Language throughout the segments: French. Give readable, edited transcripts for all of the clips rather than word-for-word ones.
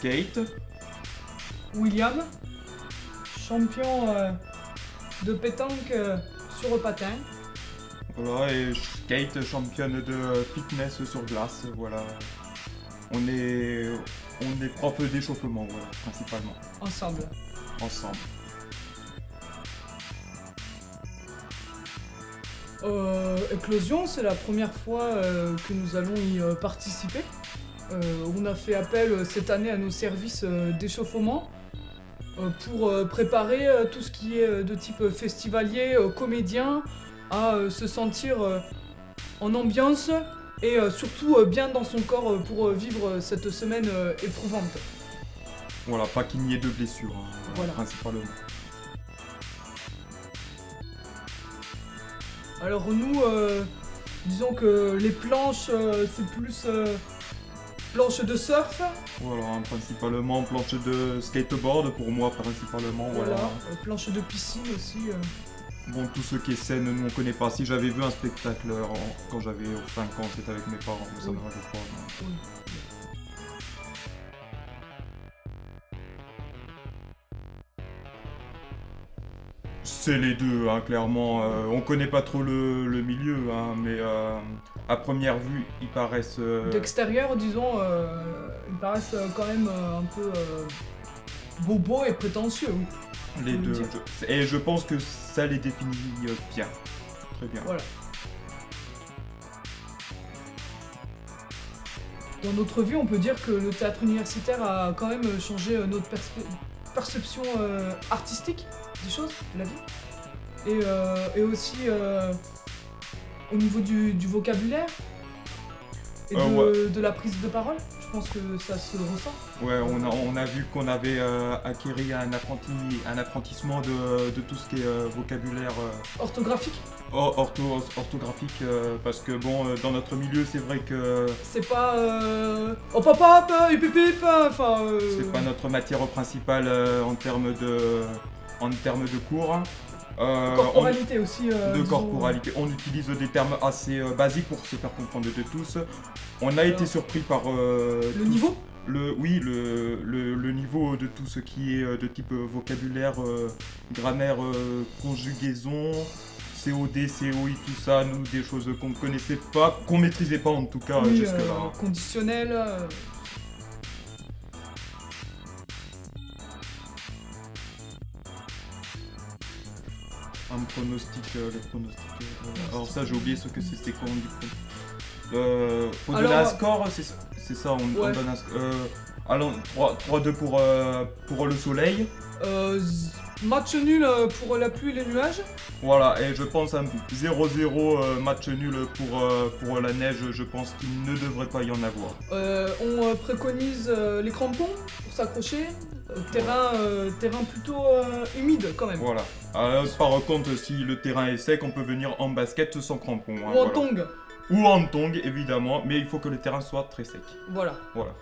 skate. William, champion de pétanque sur patin. Voilà, et Kate, championne de fitness sur glace, voilà. On est prof d'échauffement, voilà, principalement, Ensemble. ensemble. Éclosion, c'est la première fois que nous allons y participer. On a fait appel cette année à nos services d'échauffement pour préparer tout ce qui est de type festivalier, comédien, à se sentir en ambiance et surtout bien dans son corps pour vivre cette semaine éprouvante. Voilà, pas qu'il n'y ait de blessures, hein, Voilà. principalement. Alors nous, disons que les planches, c'est plus planches de surf. Voilà, hein, principalement planche de skateboard, pour moi principalement, voilà. Planches de piscine aussi. Bon, tout ce qui est scène, nous on connaît pas. Si j'avais vu un spectacle quand j'avais 5 ans, c'était avec mes parents, mais ça Oui. ne rajoute pas. Non. Oui. C'est les deux, hein, clairement. On connaît pas trop le milieu, hein, mais à première vue, ils paraissent. D'extérieur, disons, ils paraissent quand même un peu bobos et prétentieux, oui. Les faut le deux. dire. Et je pense que ça les définit bien. Très bien. Voilà. Dans notre vie, on peut dire que le théâtre universitaire a quand même changé notre perception artistique des choses, de la vie. Et aussi au niveau du vocabulaire et de la prise de parole, je pense que ça se ressent. Ouais, on a vu qu'on avait acquéri un apprentissement de tout ce qui est vocabulaire Orthographique, orthographique, parce que bon, dans notre milieu, c'est vrai que c'est pas oh papa, hip hip hip, enfin. c'est pas notre matière principale en termes de cours. Corporalité aussi. De disons. corporalité. On utilise des termes assez basiques pour se faire comprendre de tous. On a été surpris par Le niveau. le niveau de tout ce qui est de type vocabulaire, grammaire, conjugaison, COD, COI, tout ça, nous, des choses qu'on ne connaissait pas, qu'on maîtrisait pas en tout cas Oui, jusque-là. conditionnel. Un pronostic, le pronostic. Alors ça, j'ai oublié ce que c'était quand on dit. Faut donner Alors, un score, c'est ça, on ouais. donne un score. Allons, 3-2 pour le soleil. Match nul pour la pluie et les nuages. Voilà, et je pense un 0-0 match nul pour la neige, je pense qu'il ne devrait pas y en avoir. On préconise les crampons pour s'accrocher. Terrain plutôt humide quand même. Voilà. Par contre, si le terrain est sec, on peut venir en basket sans crampons. Hein, Ou en voilà. tongs. Ou en tongs, évidemment, mais il faut que le terrain soit très sec. Voilà. Voilà.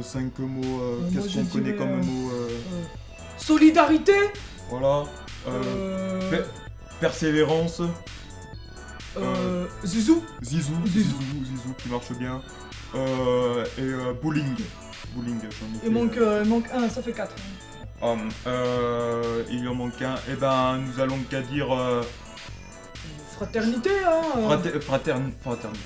Cinq mots, Moi, qu'est-ce je qu'on connaît dirais, comme mot Solidarité. Voilà. Persévérance. Zizou. Zizou qui marche bien. Bowling. Bowling, j'en ai Il manque un, ça fait 4. il en manque un. Eh ben, nous allons qu'à dire Fraternité, hein. fraternité. Fraternité.